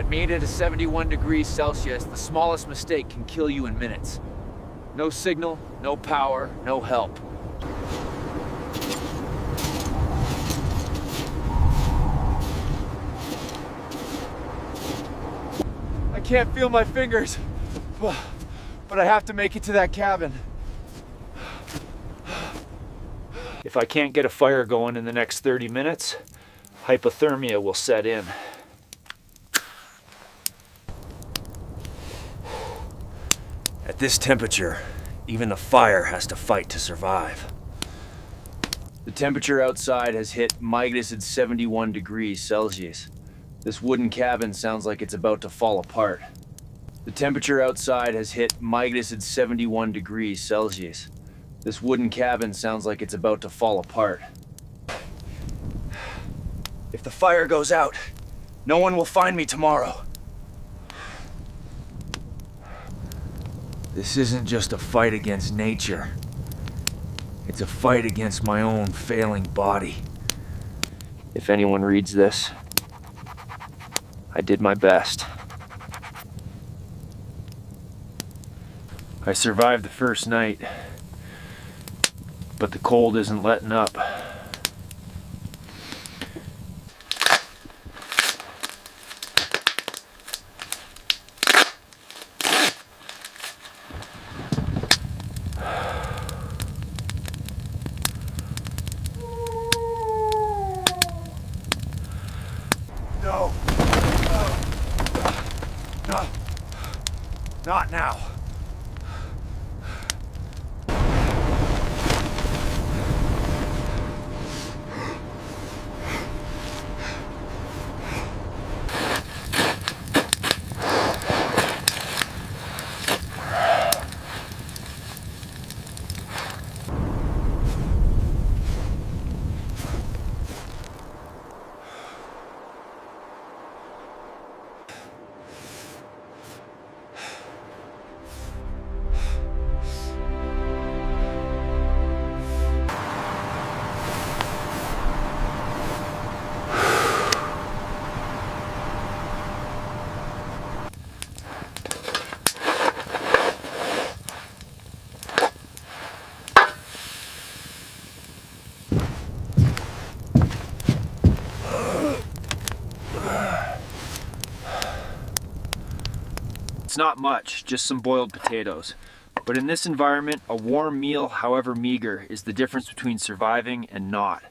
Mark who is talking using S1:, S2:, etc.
S1: At -71 degrees Celsius, the smallest mistake can kill you in minutes. No signal, no power, no help. I can't feel my fingers, but I have to make it to that cabin. If I can't get a fire going in the next 30 minutes, hypothermia will set in. At this temperature, even the fire has to fight to survive. The temperature outside has hit -71 degrees Celsius. This wooden cabin sounds like it's about to fall apart. The temperature outside has hit -71 degrees Celsius. This wooden cabin sounds like it's about to fall apart. If the fire goes out, no one will find me tomorrow. This isn't just a fight against nature. It's a fight against my own failing body. If anyone reads this, I did my best. I survived the first night, but the cold isn't letting up. No. No. Not now. It's not much, just some boiled potatoes. But in this environment, a warm meal, however meager, is the difference between surviving and not.